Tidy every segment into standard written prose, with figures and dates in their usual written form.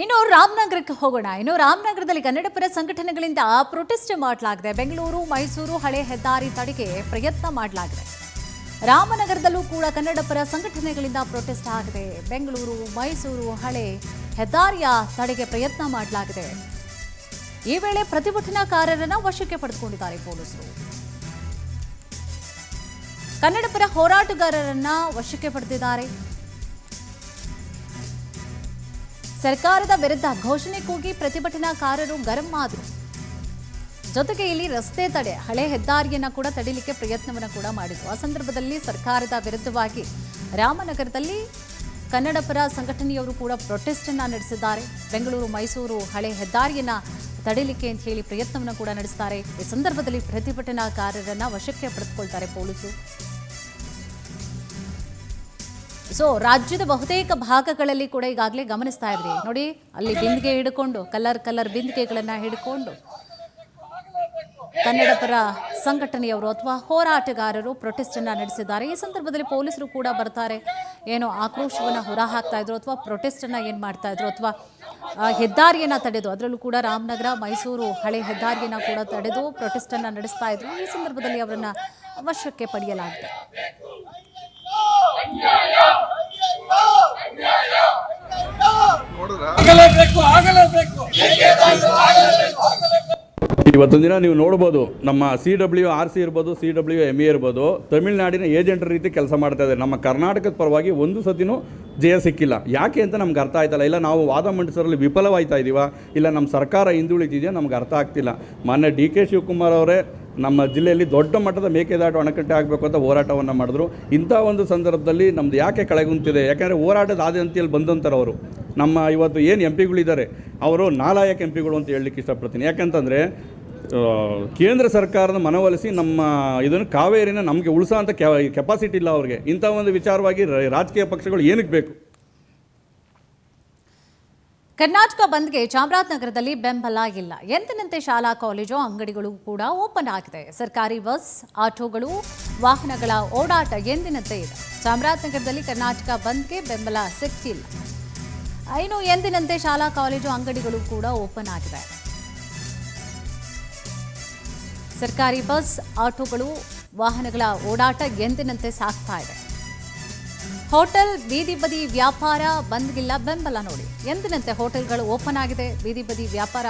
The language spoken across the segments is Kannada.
ಇನ್ನು ರಾಮನಗರಕ್ಕೆ ಹೋಗೋಣ. ಇನ್ನು ರಾಮನಗರದಲ್ಲಿ ಕನ್ನಡ ಪರ ಸಂಘಟನೆಗಳಿಂದ ಪ್ರೊಟೆಸ್ಟ್ ಮಾಡಲಾಗಿದೆ. ಬೆಂಗಳೂರು ಮೈಸೂರು ಹಳೆ ಹೆದ್ದಾರಿ ತಡೆಗೆ ಪ್ರಯತ್ನ ಮಾಡಲಾಗಿದೆ. ರಾಮನಗರದಲ್ಲೂ ಕೂಡ ಕನ್ನಡ ಪರ ಸಂಘಟನೆಗಳಿಂದ ಪ್ರೊಟೆಸ್ಟ್ ಆಗಿದೆ. ಬೆಂಗಳೂರು ಮೈಸೂರು ಹಳೆ ಹೆದ್ದಾರಿಯ ತಡೆಗೆ ಪ್ರಯತ್ನ ಮಾಡಲಾಗಿದೆ. ಈ ವೇಳೆ ಪ್ರತಿಭಟನಾಕಾರರನ್ನ ವಶಕ್ಕೆ ಪಡೆದುಕೊಂಡಿದ್ದಾರೆ ಪೊಲೀಸರು. ಕನ್ನಡ ಪರ ಹೋರಾಟಗಾರರನ್ನ ವಶಕ್ಕೆ ಪಡೆದಿದ್ದಾರೆ. ಸರ್ಕಾರದ ವಿರುದ್ಧ ಘೋಷಣೆ ಕೂಗಿ ಪ್ರತಿಭಟನಾಕಾರರು ಗರಂ ಆದರು. ಜೊತೆಗೆ ಇಲ್ಲಿ ರಸ್ತೆ ತಡೆ ಹಳೆ ಹೆದ್ದಾರಿಯನ್ನ ಕೂಡ ತಡಿಲಿಕ್ಕೆ ಪ್ರಯತ್ನವನ್ನು ಕೂಡ ಮಾಡಿದ್ರು. ಆ ಸಂದರ್ಭದಲ್ಲಿ ಸರ್ಕಾರದ ವಿರುದ್ಧವಾಗಿ ರಾಮನಗರದಲ್ಲಿ ಕನ್ನಡ ಪರ ಸಂಘಟನೆಯವರು ಕೂಡ ಪ್ರೊಟೆಸ್ಟ್ ಅನ್ನ ನಡೆಸಿದ್ದಾರೆ. ಬೆಂಗಳೂರು ಮೈಸೂರು ಹಳೆ ಹೆದ್ದಾರಿಯನ್ನ ತಡಿಲಿಕ್ಕೆ ಅಂತ ಹೇಳಿ ಪ್ರಯತ್ನವನ್ನು ಕೂಡ ನಡೆಸ್ತಾರೆ. ಈ ಸಂದರ್ಭದಲ್ಲಿ ಪ್ರತಿಭಟನಾಕಾರರನ್ನ ವಶಕ್ಕೆ ಪಡೆದುಕೊಳ್ತಾರೆ ಪೊಲೀಸರು. ರಾಜ್ಯದ ಬಹುತೇಕ ಭಾಗಗಳಲ್ಲಿ ಕೂಡ ಈಗಾಗಲೇ ಗಮನಿಸ್ತಾ ಇದ್ರಿ ನೋಡಿ, ಅಲ್ಲಿ ಬಿಂದಿಗೆ ಹಿಡ್ಕೊಂಡು ಕಲರ್ ಬಿಂದಿಗೆಗಳನ್ನ ಹಿಡ್ಕೊಂಡು ಕನ್ನಡ ಪರ ಸಂಘಟನೆಯವರು ಅಥವಾ ಹೋರಾಟಗಾರರು ಪ್ರೊಟೆಸ್ಟ್ ಅನ್ನ ನಡೆಸಿದ್ದಾರೆ. ಈ ಸಂದರ್ಭದಲ್ಲಿ ಪೊಲೀಸರು ಕೂಡ ಬರ್ತಾರೆ, ಏನೋ ಆಕ್ರೋಶವನ್ನ ಹೊರಹಾಕ್ತಾ ಇದ್ರು ಅಥವಾ ಪ್ರೊಟೆಸ್ಟ್ ಅನ್ನ ಏನ್ ಮಾಡ್ತಾ ಇದ್ರು ಅಥವಾ ಹೆದ್ದಾರಿಯನ್ನ ತಡೆದು, ಅದರಲ್ಲೂ ಕೂಡ ರಾಮನಗರ ಮೈಸೂರು ಹಳೆ ಹೆದ್ದಾರಿಯನ್ನ ಕೂಡ ತಡೆದು ಪ್ರೊಟೆಸ್ಟ್ ಅನ್ನ ನಡೆಸ್ತಾ ಇದ್ರು. ಈ ಸಂದರ್ಭದಲ್ಲಿ ಅವರನ್ನ ವಶಕ್ಕೆ ಪಡೆಯಲಾಗಿದೆ. ಇವತ್ತೊಂದು ದಿನ ನೀವು ನೋಡ್ಬೋದು, ನಮ್ಮ CWRC ಇರ್ಬೋದು, CWME ಇರ್ಬೋದು, ತಮಿಳುನಾಡಿನ ಏಜೆಂಟರ ರೀತಿ ಕೆಲಸ ಮಾಡ್ತಾ ಇದ್ದಾರೆ. ನಮ್ಮ ಕರ್ನಾಟಕದ ಪರವಾಗಿ ಒಂದು ಸತಿನೂ ಜಯ ಸಿಕ್ಕಿಲ್ಲ. ಯಾಕೆ ಅಂತ ನಮ್ಗೆ ಅರ್ಥ ಆಯ್ತಲ್ಲ. ಇಲ್ಲ ನಾವು ವಾದ ಮಂಡಿಸೋರಲ್ಲಿ ವಿಫಲವಾಯ್ತಾ ಇದ್ದೀವ, ಇಲ್ಲ ನಮ್ಮ ಸರ್ಕಾರ ಹಿಂದುಳಿತಿದೆಯಾ, ನಮ್ಗೆ ಅರ್ಥ ಆಗ್ತಿಲ್ಲ. ಮಾನ್ಯ DK ಶಿವಕುಮಾರ್ ಅವರೇ ನಮ್ಮ ಜಿಲ್ಲೆಯಲ್ಲಿ ದೊಡ್ಡ ಮಟ್ಟದ ಮೇಕೆದಾಟು ಅಣೆಕಟ್ಟೆ ಆಗಬೇಕು ಅಂತ ಹೋರಾಟವನ್ನು ಮಾಡಿದ್ರು. ಇಂಥ ಒಂದು ಸಂದರ್ಭದಲ್ಲಿ ನಮ್ಮದು ಯಾಕೆ ಕೆಳಗುಂತಿದೆ? ಯಾಕೆಂದರೆ ಹೋರಾಟದ ಆದ್ಯಂತಿಯಲ್ಲಿ ಬಂದಂಥವ್ರು ಅವರು. ನಮ್ಮ ಇವತ್ತು ಏನು MP ಗಳಿದ್ದಾರೆ ಅವರು ನಾಲಾಯಕ MP ಅಂತ ಹೇಳಲಿಕ್ಕೆ ಇಷ್ಟಪಡ್ತೀನಿ. ಯಾಕಂತಂದರೆ ಕೇಂದ್ರ ಸರ್ಕಾರದ ಮನವೊಲಿಸಿ ನಮ್ಮ ಇದನ್ನು ಕಾವೇರಿನ ನಮಗೆ ಉಳಿಸೋ ಅಂತ ಕೆಪಾಸಿಟಿ ಇಲ್ಲ ಅವ್ರಿಗೆ. ಇಂಥ ಒಂದು ವಿಚಾರವಾಗಿ ರಾಜಕೀಯ ಪಕ್ಷಗಳು ಏನಕ್ಕೆ ಬೇಕು? ಕರ್ನಾಟಕ ಬಂದ್ಗೆ ಚಾಮರಾಜನಗರದಲ್ಲಿ ಬೆಂಬಲ ಇಲ್ಲ. ಎಂದಿನಂತೆ ಶಾಲಾ ಕಾಲೇಜು ಅಂಗಡಿಗಳು ಕೂಡ ಓಪನ್ ಆಗಿದೆ. ಸರ್ಕಾರಿ ಬಸ್ ಆಟೋಗಳು ವಾಹನಗಳ ಓಡಾಟ ಎಂದಿನಂತೆ ಇದೆ. ಚಾಮರಾಜನಗರದಲ್ಲಿ ಕರ್ನಾಟಕ ಬಂದ್ಗೆ ಬೆಂಬಲ ಸಿಕ್ಕಿಲ್ಲ. ಇನ್ನು ಎಂದಿನಂತೆ ಶಾಲಾ ಕಾಲೇಜು ಅಂಗಡಿಗಳು ಕೂಡ ಓಪನ್ ಆಗಿದೆ. ಸರ್ಕಾರಿ ಬಸ್ ಆಟೋಗಳು ವಾಹನಗಳ ಓಡಾಟ ಎಂದಿನಂತೆ ಸಾಗ್ತಾ ಇದೆ. ಹೋಟೆಲ್ ಬೀದಿ ಬದಿ ವ್ಯಾಪಾರ ಬಂದ್ಗಿಲ್ಲ ಬೆಂಬಲ. ನೋಡಿ, ಎಂದಿನಂತೆ ಹೋಟೆಲ್ಗಳು ಓಪನ್ ಆಗಿದೆ. ಬೀದಿ ಬದಿ ವ್ಯಾಪಾರ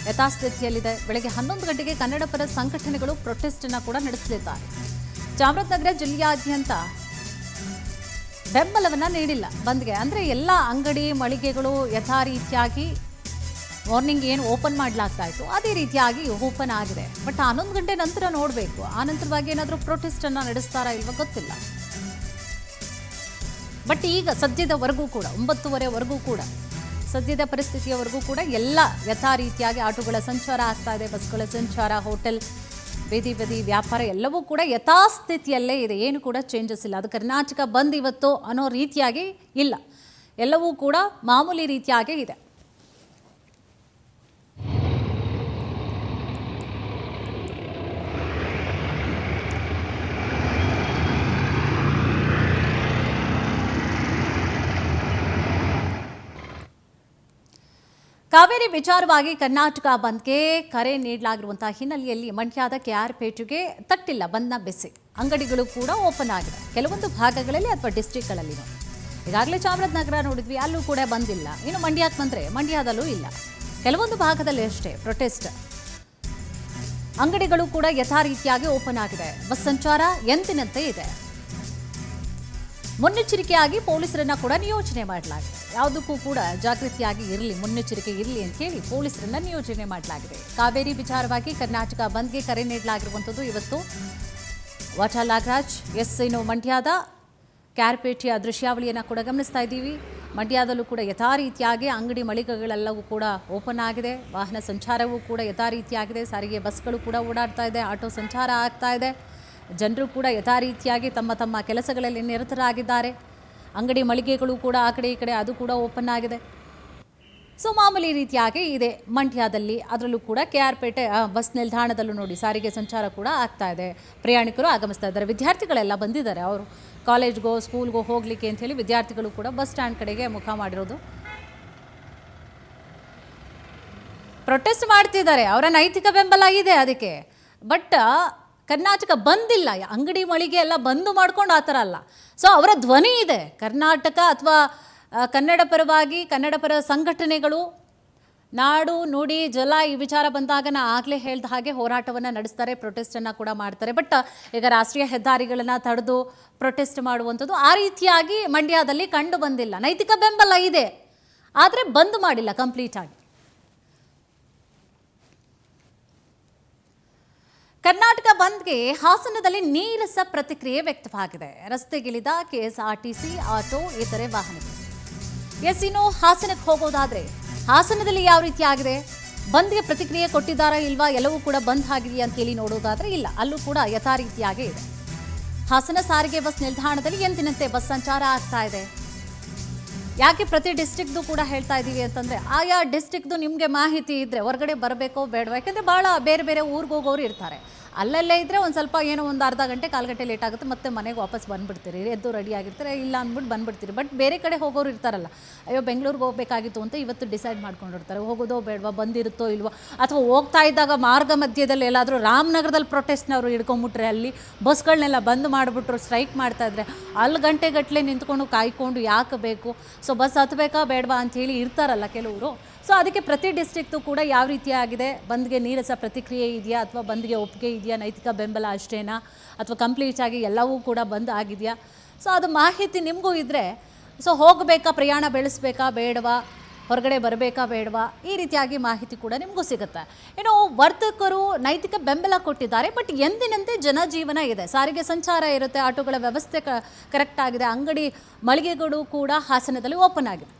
ಯಥಾಸ್ಥಿತಿಯಲ್ಲಿದೆ. ಬೆಳಗ್ಗೆ 11 ಗಂಟೆಗೆ ಕನ್ನಡ ಪರ ಸಂಘಟನೆಗಳು ಪ್ರೊಟೆಸ್ಟ್ ಅನ್ನು ಕೂಡ ನಡೆಸಲಿದ್ದಾರೆ. ಚಾಮರಾಜನಗರ ಜಿಲ್ಲೆಯಾದ್ಯಂತ ಬೆಂಬಲವನ್ನ ನೀಡಿಲ್ಲ ಬಂದ್ಗೆ. ಅಂದರೆ ಎಲ್ಲ ಅಂಗಡಿ ಮಳಿಗೆಗಳು ಯಥಾ ರೀತಿಯಾಗಿ ಮಾರ್ನಿಂಗ್ ಏನು ಓಪನ್ ಮಾಡಲಾಗ್ತಾ ಇತ್ತು ಅದೇ ರೀತಿಯಾಗಿ ಓಪನ್ ಆಗಿದೆ. ಬಟ್ 11 ಗಂಟೆ ನಂತರ ನೋಡಬೇಕು, ಆ ನಂತರವಾಗಿ ಏನಾದರೂ ಪ್ರೊಟೆಸ್ಟ್ ಅನ್ನ ನಡೆಸ್ತಾರಾ ಇಲ್ವಾ ಗೊತ್ತಿಲ್ಲ. ಬಟ್ ಈಗ ಸದ್ಯದವರೆಗೂ ಕೂಡ 9:30ವರೆಗೂ ಕೂಡ ಸದ್ಯದ ಪರಿಸ್ಥಿತಿಯವರೆಗೂ ಕೂಡ ಎಲ್ಲ ಯಥಾ ರೀತಿಯಾಗಿ ಆಟೋಗಳ ಸಂಚಾರ ಆಗ್ತಾ ಇದೆ, ಬಸ್ಗಳ ಸಂಚಾರ, ಹೋಟೆಲ್, ಬೀದಿ ಬದಿ ವ್ಯಾಪಾರ ಎಲ್ಲವೂ ಕೂಡ ಯಥಾಸ್ಥಿತಿಯಲ್ಲೇ ಇದೆ. ಏನು ಕೂಡ ಚೇಂಜಸ್ ಇಲ್ಲ. ಅದು ಕರ್ನಾಟಕ ಬಂದ್ ಇವತ್ತು ಅನ್ನೋ ರೀತಿಯಾಗಿ ಇಲ್ಲ, ಎಲ್ಲವೂ ಕೂಡ ಮಾಮೂಲಿ ರೀತಿಯಾಗೇ ಇದೆ. ಕಾವೇರಿ ವಿಚಾರವಾಗಿ ಕರ್ನಾಟಕ ಬಂದ್ಗೆ ಕರೆ ನೀಡಲಾಗಿರುವಂತಹ ಹಿನ್ನೆಲೆಯಲ್ಲಿ ಮಂಡ್ಯದ KR ಪೇಟೆಗೆ ತಟ್ಟಿಲ್ಲ ಬಂದ್ನ ಬೆಸಿ. ಅಂಗಡಿಗಳು ಕೂಡ ಓಪನ್ ಆಗಿದೆ ಕೆಲವೊಂದು ಭಾಗಗಳಲ್ಲಿ ಅಥವಾ ಡಿಸ್ಟ್ರಿಕ್ಟ್ಗಳಲ್ಲಿ. ಈಗಾಗಲೇ ಚಾಮರಾಜನಗರ ನೋಡಿದ್ವಿ, ಅಲ್ಲೂ ಕೂಡ ಬಂದಿಲ್ಲ. ಇನ್ನು ಮಂಡ್ಯಕ್ಕೆ ಬಂದರೆ ಮಂಡ್ಯದಲ್ಲೂ ಇಲ್ಲ, ಕೆಲವೊಂದು ಭಾಗದಲ್ಲಿ ಅಷ್ಟೇ ಪ್ರೊಟೆಸ್ಟ್. ಅಂಗಡಿಗಳು ಕೂಡ ಯಥಾ ರೀತಿಯಾಗಿ ಓಪನ್ ಆಗಿದೆ. ಬಸ್ ಸಂಚಾರ ಎಂದಿನಂತೆ ಇದೆ. ಮುನ್ನೆಚ್ಚರಿಕೆಯಾಗಿ ಪೊಲೀಸರನ್ನ ಕೂಡ ನಿಯೋಜನೆ ಮಾಡಲಾಗಿದೆ. ಯಾವುದಕ್ಕೂ ಕೂಡ ಜಾಗೃತಿಯಾಗಿ ಇರಲಿ, ಮುನ್ನೆಚ್ಚರಿಕೆ ಇರಲಿ ಅಂತ ಹೇಳಿ ಪೊಲೀಸರನ್ನ ನಿಯೋಜನೆ ಮಾಡಲಾಗಿದೆ. ಕಾವೇರಿ ವಿಚಾರವಾಗಿ ಕರ್ನಾಟಕ ಬಂದ್ಗೆ ಕರೆ ನೀಡಲಾಗಿರುವಂಥದ್ದು ಇವತ್ತು. ವಾಟಾಳ್ ನಾಗರಾಜ್ ಇನ್ನು ಮಂಡ್ಯದ KR ಪೇಟೆಯ ದೃಶ್ಯಾವಳಿಯನ್ನು ಕೂಡ ಗಮನಿಸ್ತಾ ಇದ್ದೀವಿ. ಮಂಡ್ಯದಲ್ಲೂ ಕೂಡ ಯಥಾ ರೀತಿಯಾಗಿ ಅಂಗಡಿ ಮಳಿಗೆಗಳೆಲ್ಲವೂ ಕೂಡ ಓಪನ್ ಆಗಿದೆ. ವಾಹನ ಸಂಚಾರವೂ ಕೂಡ ಯಥಾ ರೀತಿಯಾಗಿದೆ. ಸಾರಿಗೆ ಬಸ್ಗಳು ಕೂಡ ಓಡಾಡ್ತಾ ಇದೆ, ಆಟೋ ಸಂಚಾರ ಆಗ್ತಾ ಇದೆ. ಜನರು ಕೂಡ ಯಥಾ ರೀತಿಯಾಗಿ ತಮ್ಮ ತಮ್ಮ ಕೆಲಸಗಳಲ್ಲಿ ನಿರತರಾಗಿದ್ದಾರೆ. ಅಂಗಡಿ ಮಳಿಗೆಗಳು ಕೂಡ ಆ ಕಡೆ ಈ ಕಡೆ ಅದು ಕೂಡ ಓಪನ್ ಆಗಿದೆ. ಮಾಮೂಲಿ ರೀತಿಯಾಗಿ ಇದೆ ಮಂಡ್ಯದಲ್ಲಿ. ಅದರಲ್ಲೂ ಕೂಡ KR ಪೇಟೆ ಬಸ್ ನಿಲ್ದಾಣದಲ್ಲೂ ನೋಡಿ ಸಾರಿಗೆ ಸಂಚಾರ ಕೂಡ ಆಗ್ತಾ ಇದೆ. ಪ್ರಯಾಣಿಕರು ಆಗಮಿಸ್ತಾ ಇದ್ದಾರೆ. ವಿದ್ಯಾರ್ಥಿಗಳೆಲ್ಲ ಬಂದಿದ್ದಾರೆ, ಅವರು ಕಾಲೇಜ್ಗೋ ಸ್ಕೂಲ್ಗೋ ಹೋಗಲಿಕ್ಕೆ ಅಂಥೇಳಿ ವಿದ್ಯಾರ್ಥಿಗಳು ಕೂಡ ಬಸ್ ಸ್ಟ್ಯಾಂಡ್ ಕಡೆಗೆ ಮುಖ ಮಾಡಿರೋದು ಪ್ರೊಟೆಸ್ಟ್ ಮಾಡ್ತಿದ್ದಾರೆ, ಅವರ ನೈತಿಕ ಬೆಂಬಲ ಇದೆ ಅದಕ್ಕೆ. ಬಟ್ ಕರ್ನಾಟಕ ಬಂದಿಲ್ಲ, ಅಂಗಡಿ ಮಳಿಗೆ ಎಲ್ಲ ಬಂದು ಮಾಡ್ಕೊಂಡು ಆ ಥರ ಅಲ್ಲ. ಸೊ ಅವರ ಧ್ವನಿ ಇದೆ. ಕರ್ನಾಟಕ ಅಥವಾ ಕನ್ನಡ ಪರವಾಗಿ ಕನ್ನಡ ಪರ ಸಂಘಟನೆಗಳು ನಾಡು ನುಡಿ ಜಲ ಈ ವಿಚಾರ ಬಂದಾಗ ನಾ ಆಗಲೇ ಹೇಳ್ದ ಹಾಗೆ ಹೋರಾಟವನ್ನು ನಡೆಸ್ತಾರೆ, ಪ್ರೊಟೆಸ್ಟನ್ನು ಕೂಡ ಮಾಡ್ತಾರೆ. ಬಟ್ ಈಗ ರಾಷ್ಟ್ರೀಯ ಹೆದ್ದಾರಿಗಳನ್ನು ತಡೆದು ಪ್ರೊಟೆಸ್ಟ್ ಮಾಡುವಂಥದ್ದು ಆ ರೀತಿಯಾಗಿ ಮಂಡ್ಯದಲ್ಲಿ ಕಂಡು ಬಂದಿಲ್ಲ. ನೈತಿಕ ಬೆಂಬಲ ಇದೆ, ಆದರೆ ಬಂದ್ ಮಾಡಿಲ್ಲ ಕಂಪ್ಲೀಟ್ ಆಗಿ. ಕರ್ನಾಟಕ ಬಂದ್ಗೆ ಹಾಸನದಲ್ಲಿ ನೀರಸ ಪ್ರತಿಕ್ರಿಯೆ ವ್ಯಕ್ತವಾಗಿದೆ. ರಸ್ತೆಗಿಳಿದ KSRTC, ಆಟೋ, ಇತರೆ ವಾಹನಗಳು. ಇನ್ನು ಹಾಸನಕ್ಕೆ ಹೋಗೋದಾದ್ರೆ ಹಾಸನದಲ್ಲಿ ಯಾವ ರೀತಿ ಆಗಿದೆ, ಬಂದ್ಗೆ ಪ್ರತಿಕ್ರಿಯೆ ಕೊಟ್ಟಿದ್ದಾರಾ ಇಲ್ವಾ, ಎಲ್ಲವೂ ಕೂಡ ಬಂದ್ ಆಗಿದೆಯಾ ಅಂತ ಹೇಳಿ ನೋಡೋದಾದ್ರೆ ಇಲ್ಲ, ಅಲ್ಲೂ ಕೂಡ ಯಥಾರೀತಿಯಾಗೇ ಇದೆ. ಹಾಸನ ಸಾರಿಗೆ ಬಸ್ ನಿಲ್ದಾಣದಲ್ಲಿ ಎಂದಿನಂತೆ ಬಸ್ ಸಂಚಾರ ಆಗ್ತಾ ಇದೆ. ಯಾಕೆ ಪ್ರತಿ ಡಿಸ್ಟ್ರಿಕ್ದು ಕೂಡ ಹೇಳ್ತಾ ಇದ್ದೀವಿ ಅಂತಂದರೆ, ಆಯಾ ಡಿಸ್ಟ್ರಿಕ್ದು ನಿಮಗೆ ಮಾಹಿತಿ ಇದ್ದರೆ ಹೊರಗಡೆ ಬರಬೇಕೋ ಬೇಡವಾ, ಯಾಕೆಂದರೆ ಭಾಳ ಬೇರೆ ಬೇರೆ ಊರಿಗೆ ಹೋಗೋರು ಇರ್ತಾರೆ. ಅಲ್ಲಲ್ಲೇ ಇದ್ದರೆ ಒಂದು ಸ್ವಲ್ಪ ಏನೋ ಒಂದು ಅರ್ಧ ಗಂಟೆ ಕಾಲು ಗಂಟೆ ಲೇಟ್ ಆಗುತ್ತೆ, ಮತ್ತೆ ಮನೆಗೆ ವಾಪಸ್ ಬಂದುಬಿಡ್ತೀರಿ, ಎದ್ದು ರೆಡಿ ಆಗಿರ್ತಾರೆ, ಇಲ್ಲ ಅಂದ್ಬಿಟ್ಟು ಬಂದುಬಿಡ್ತೀರಿ. ಬಟ್ ಬೇರೆ ಕಡೆ ಹೋಗೋರು ಇರ್ತಾರಲ್ಲ, ಅಯ್ಯೋ ಬೆಂಗಳೂರಿಗೆ ಹೋಗಬೇಕಾಗಿತ್ತು ಅಂತ ಇವತ್ತು ಡಿಸೈಡ್ ಮಾಡ್ಕೊಂಡಿರ್ತಾರೆ, ಹೋಗೋದೋ ಬೇಡವಾ, ಬಂದಿರುತ್ತೋ ಇಲ್ವೋ, ಅಥವಾ ಹೋಗ್ತಾ ಇದ್ದಾಗ ಮಾರ್ಗ ಮಧ್ಯದಲ್ಲಿ ಎಲ್ಲಾದರೂ ರಾಮನಗರದಲ್ಲಿ ಪ್ರೊಟೆಸ್ಟ್ನವರು ಹಿಡ್ಕೊಂಬಿಟ್ರೆ, ಅಲ್ಲಿ ಬಸ್ಗಳನ್ನೆಲ್ಲ ಬಂದ್ ಮಾಡಿಬಿಟ್ರು, ಸ್ಟ್ರೈಕ್ ಮಾಡ್ತಾಯಿದ್ರೆ ಅಲ್ಲಿ ಗಂಟೆಗಟ್ಟಲೆ ನಿಂತ್ಕೊಂಡು ಕಾಯ್ಕೊಂಡು ಯಾಕೆ ಬೇಕು, ಸೊ ಬಸ್ ಹತ್ತಬೇಕಾ ಬೇಡವಾ ಅಂಥೇಳಿ ಇರ್ತಾರಲ್ಲ ಕೆಲವರು. ಸೊ ಅದಕ್ಕೆ ಪ್ರತಿ ಡಿಸ್ಟ್ರಿಕ್ಟು ಕೂಡ ಯಾವ ರೀತಿಯಾಗಿದೆ, ಬಂದ್ಗೆ ನೀರಸ ಪ್ರತಿಕ್ರಿಯೆ ಇದೆಯಾ ಅಥವಾ ಬಂದ್ಗೆ ಒಪ್ಪಿಗೆ ಇದೆಯಾ, ನೈತಿಕ ಬೆಂಬಲ ಅಷ್ಟೇನಾ ಅಥವಾ ಕಂಪ್ಲೀಟಾಗಿ ಎಲ್ಲವೂ ಕೂಡ ಬಂದ್ ಆಗಿದೆಯಾ, ಸೊ ಅದು ಮಾಹಿತಿ ನಿಮಗೂ ಇದ್ದರೆ ಸೊ ಹೋಗಬೇಕಾ, ಪ್ರಯಾಣ ಬೆಳೆಸಬೇಕಾ ಬೇಡವಾ, ಹೊರಗಡೆ ಬರಬೇಕಾ ಬೇಡವಾ, ಈ ರೀತಿಯಾಗಿ ಮಾಹಿತಿ ಕೂಡ ನಿಮಗೂ ಸಿಗುತ್ತೆ. ಇನ್ನು ವರ್ತಕರು ನೈತಿಕ ಬೆಂಬಲ ಕೊಟ್ಟಿದ್ದಾರೆ, ಬಟ್ ಎಂದಿನಂತೆ ಜನಜೀವನ ಇದೆ, ಸಾರಿಗೆ ಸಂಚಾರ ಇರುತ್ತೆ, ಆಟೋಗಳ ವ್ಯವಸ್ಥೆ ಕರೆಕ್ಟ್ ಆಗಿದೆ, ಅಂಗಡಿ ಮಳಿಗೆಗಳು ಕೂಡ ಹಾಸನದಲ್ಲಿ ಓಪನ್ ಆಗಿದೆ.